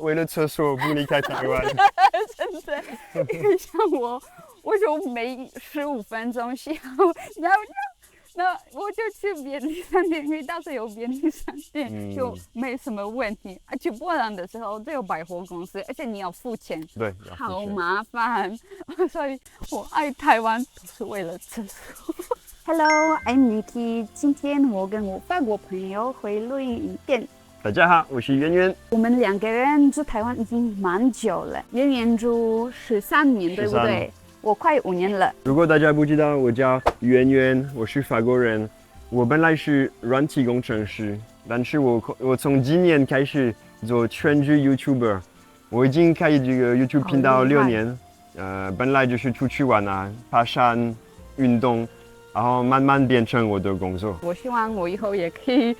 为了厕所不离开台湾。真的，因为像我就每15分钟需要那我就去便利商店，因为到处有便利商店，就没什么问题。去波兰的时候，这有百货公司，而且你要付钱，对，好麻烦。所以我爱台湾都是为了厕所。Hello，I'm Nikki。今天我跟我法国朋友会录影片。大家好，我是圆圆。我们2个人住台湾已经蛮久了，圆圆住13年，对不对？我快5年了。如果大家不知道，我叫圆圆，我是法国人。我本来是软体工程师，但是我从今年开始做全职 YouTuber。我已经开这个 YouTube 频道6年。本来就是出去玩啊，爬山、运动，然后慢慢变成我的工作。我希望我以后也可以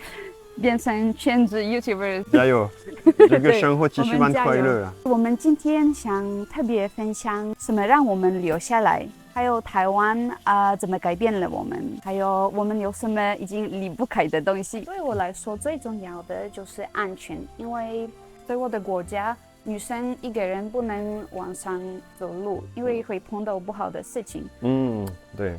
变成全职 YouTuber。加油！这个生活其实蛮快乐啊。我们今天想特别分享什么让我们留下来，还有台湾怎么改变了我们，还有我们有什么已经离不开的东西。对我来说，最重要的就是安全，因为在我的国家，女生一个人不能晚上走路，因为会碰到不好的事情。对。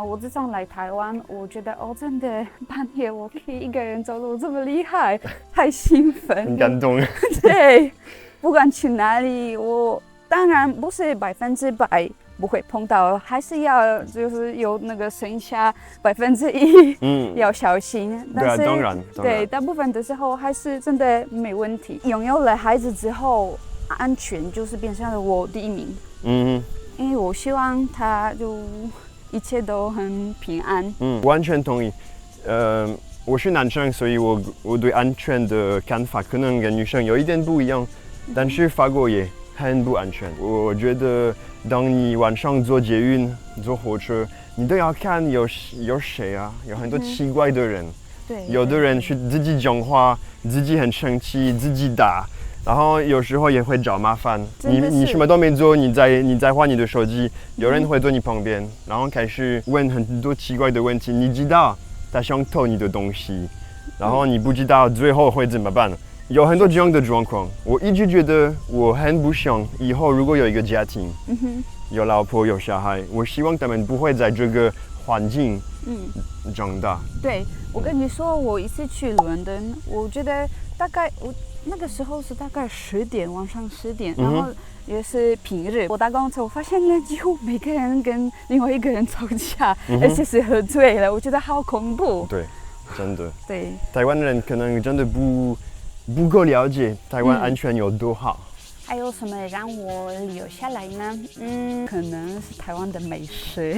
我自从来台湾，我觉得真的半夜我可以一个人走路这么厉害，太兴奋，很感动。对，不管去哪里，我当然不是100%不会碰到，还是要就是有那个剩下1%，要小心。但是当然，对，大部分的时候还是真的没问题。拥有了孩子之后，安全就是变成了我第一名。因为我希望他就一切都很平安。完全同意。我是男生，所以我对安全的看法可能跟女生有一点不一样，但是法国也很不安全。我觉得当你晚上坐捷运、坐火车，你都要看有谁啊，有很多奇怪的人。对，有的人是自己讲话，自己很生气，自己打。然后有时候也会找麻烦，你什么都没做，你在玩你的手机，有人会坐你旁边，然后开始问很多奇怪的问题，你知道他想偷你的东西，然后你不知道最后会怎么办，有很多这样的状况。我一直觉得我很不想以后如果有一个家庭，有老婆有小孩，我希望他们不会在这个环境长大。对，我跟你说，我一次去伦敦，我觉得大概那个时候是大概10点，晚上10点，然后也是平日。我搭公车，我发现呢，几乎每个人跟另外一个人吵架，而且是喝醉了，我觉得好恐怖。对，真的。对，台湾人可能真的不够了解台湾安全有多好。还有什么让我留下来呢？可能是台湾的美食。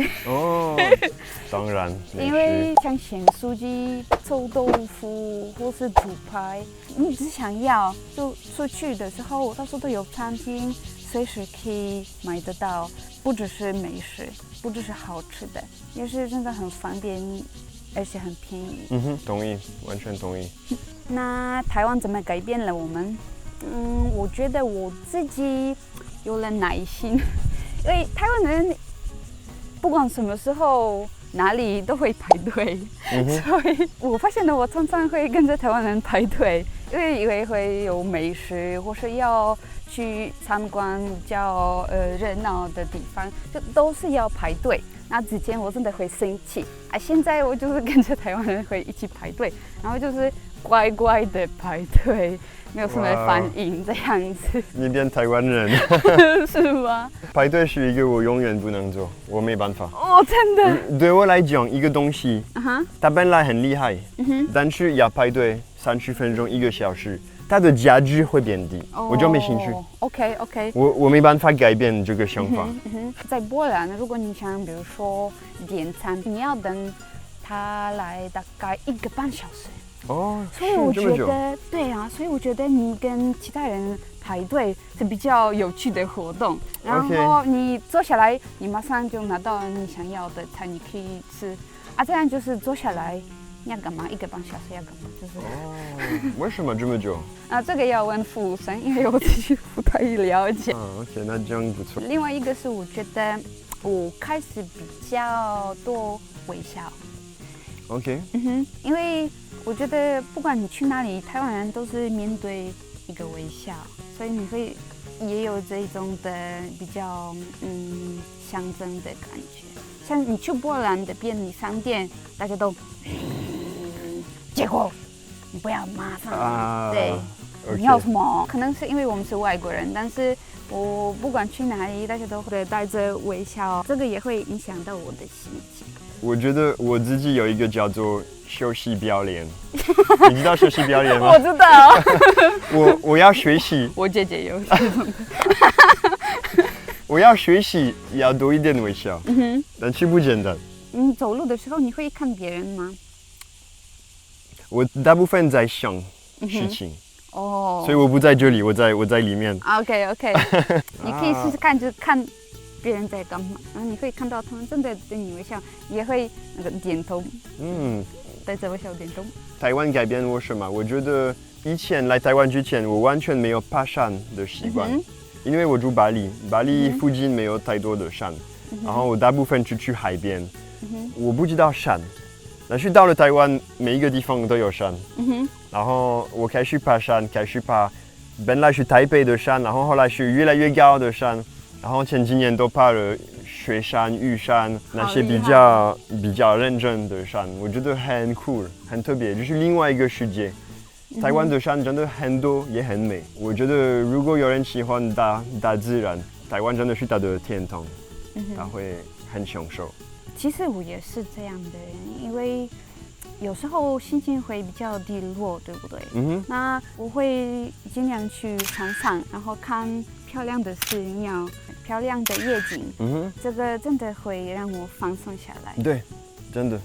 当然，因为像咸酥鸡、臭豆腐或是猪排，你只想要就出去的时候，到处都有餐厅，随时可以买得到。不只是美食，不只是好吃的，也是真的很方便，而且很便宜。同意，完全同意。那台湾怎么改变了我们？我觉得我自己有了耐心，因为台湾人不管什么时候哪里都会排队，所以我发现我常常会跟着台湾人排队，因为会有美食，或是要去参观比较热闹的地方，就都是要排队。那之前我真的会生气现在我就是跟着台湾人会一起排队，然后就是乖乖的排队，没有什么反应这样子。你变台湾人是吗？排队是一个我永远不能做，我没办法。真的。对我来讲，一个东西，它本来很厉害，但是要排队30分钟、1个小时，它的价值会变低，我就没兴趣。OK。我没办法改变这个想法。在波兰，如果你想，比如说点餐，你要等他来大概1个半小时。所以我觉得，对啊，所以我觉得你跟其他人排队是比较有趣的活动。然后你坐下来，你马上就拿到你想要的菜，你可以吃。这样就是坐下来，你要干嘛？1个半小时要干嘛？就是为什么这么久？这个要问服务生，因为我自己不太了解。OK， 那这样不错。另外一个是，我觉得我开始比较多微笑。OK。因为我觉得不管你去哪里，台湾人都是面对一个微笑。所以你会也有这种的比较象征的感觉。像你去波兰的便利商店，大家都结果你不要麻烦，对。你要什么？可能是因为我们是外国人，但是我不管去哪里，大家都会带着微笑，这个也会影响到我的心情。我觉得我自己有一个叫做休息表演，你知道休息表演吗？我知道。我要学习。我姐姐有这种的。我要学习，要多一点微笑，但是不简单。你走路的时候，你会看别人吗？我大部分在想事情。哦，所以我不在这里，我在里面。OK， 你可以试试看，就是看别人在干嘛，然后你会看到他们真的对你微笑，也会那个点头，带着微笑点头。台湾改变我什么？我觉得以前来台湾之前，我完全没有爬山的习惯，因为我住巴黎，巴黎附近没有太多的山，然后我大部分去海边，我不知道山。但是到了台湾，每一个地方都有山，然后我开始爬山，开始爬本来是台北的山，然后后来是越来越高的山，然后前几年都爬了雪山、玉山那些比较认真的山，我觉得很酷，很特别，就是另外一个世界。台湾的山真的很多，也很美。我觉得如果有人喜欢大自然，台湾真的是他的天堂，他会很享受。其实我也是这样的人，因为有时候心情会比较低落，对不对？那我会尽量去山上，然后看漂亮的寺庙、漂亮的夜景，这个真的会让我放松下来。对，真的。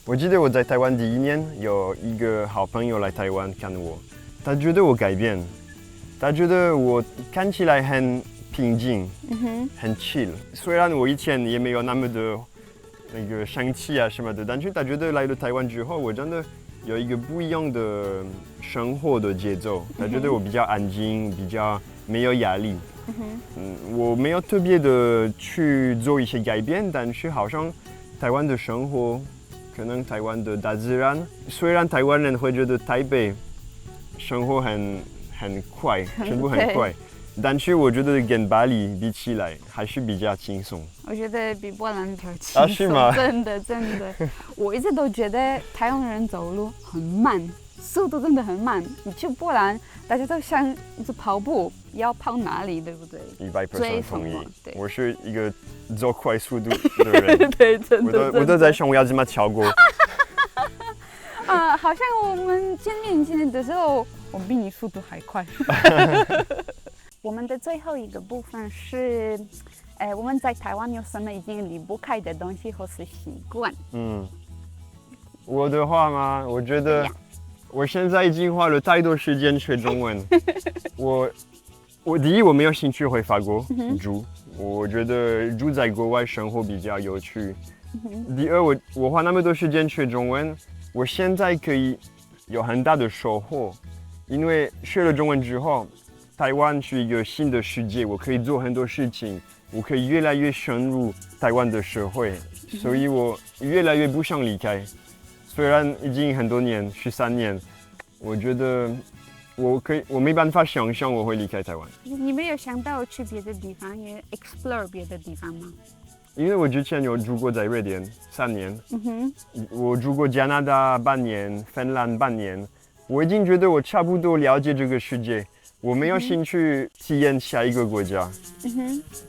我记得我在台湾第一年，有一个好朋友来台湾看我，他觉得我改变，他觉得我看起来很平静，很 chill。虽然我以前也没有那么的那个生气啊什么的，但是他觉得来了台湾之后，我真的有一个不一样的生活的节奏。他觉得我比较安静，比较没有压力。我没有特别的去做一些改变，但是好像台湾的生活，可能台湾的大自然，虽然台湾人会觉得台北生活很快，全部很快。但是我觉得跟巴黎比起来还是比较轻松。我觉得比波兰比较轻松。是吗？真的。我一直都觉得台湾人走路很慢，速度真的很慢。你去波兰，大家都像一直跑步，要跑哪里，对不对？100% 同意。我是一个走快速度的人。对，真的。我都在想我要怎么跳过。好像我们见面的时候，我比你速度还快。我们的最后一个部分是，我们在台湾有什么已经离不开的东西或是习惯？我的话嘛，我觉得我现在已经花了太多时间学中文。我第一我没有兴趣回法国住，我觉得住在国外生活比较有趣。第二我花那么多时间学中文，我现在可以有很大的收获，因为学了中文之后。台湾是一个新的世界，我可以做很多事情，我可以越来越深入台湾的社会，所以我越来越不想离开。虽然已经很多年，13年，我觉得我没办法想象我会离开台湾。你没有想到去别的地方，也 explore 别的地方吗？因为我之前有住过在瑞典3年，我住过加拿大半年，芬兰半年，我已经觉得我差不多了解这个世界。我没有兴趣体验下一个国家，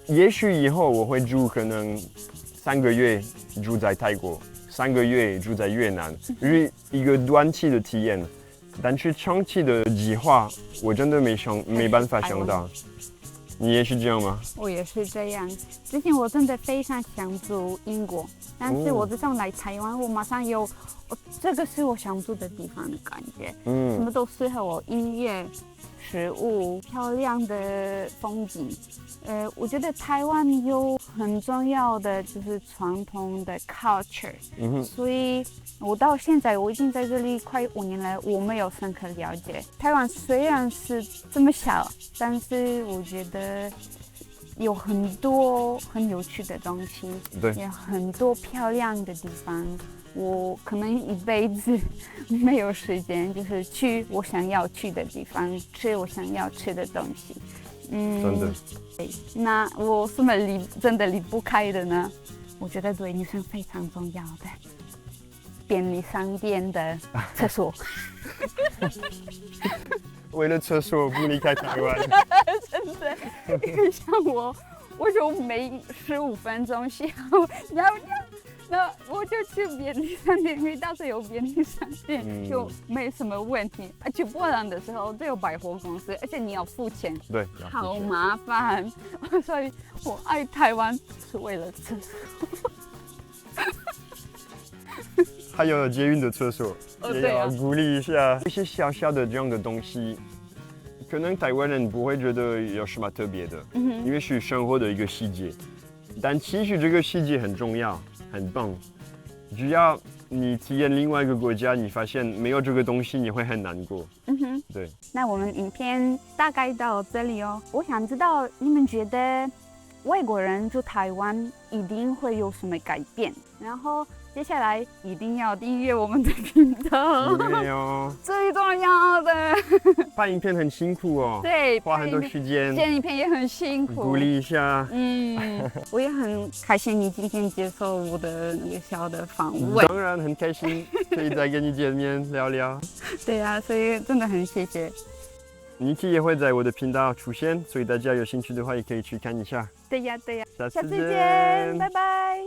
也许以后我会住可能3个月住在泰国，3个月住在越南，是一个短期的体验。但是长期的计划，我真的没办法想到。你也是这样吗？我也是这样。之前我真的非常想住英国，但是我自从来台湾，我马上有，这个是我想住的地方的感觉。什么都适合我，音乐、食物、漂亮的风景。我觉得台湾有很重要的就是传统的 culture，所以我到现在我已经在这里快5年了，我没有深刻了解台湾。虽然是这么小，但是我觉得有很多很有趣的东西，对，有很多漂亮的地方。我可能一辈子没有时间，就是去我想要去的地方，吃我想要吃的东西。真的。对，那我什么真的离不开的呢？我觉得对女生非常重要的便利商店的厕所。为了厕所不离开台湾。真的，因为像我就每15分钟需要尿尿，那我就去便利商店，因为到处有便利商店，就没什么问题。而且波兰的时候都有百货公司，而且你要付钱，对，好麻烦。所以我爱台湾是为了厕所。还有捷运的厕所，也对啊要鼓励一下。一些小小的这样的东西，可能台湾人不会觉得有什么特别的，因为是生活的一个细节。但其实这个细节很重要，很棒。只要你体验另外一个国家，你发现没有这个东西，你会很难过。对。那我们影片大概到这里哦。我想知道你们觉得外国人住台湾一定会有什么改变？然后接下来一定要订阅我们的频道，对哦，最重要的。拍影片很辛苦哦，对，花很多时间，剪影片也很辛苦，鼓励一下。我也很开心你今天接受我的那个小的访问。当然很开心可以再跟你见面聊聊。对啊，所以真的很谢谢。Niki 也会在我的频道出现，所以大家有兴趣的话也可以去看一下。对呀，对呀，下次下次见，拜拜。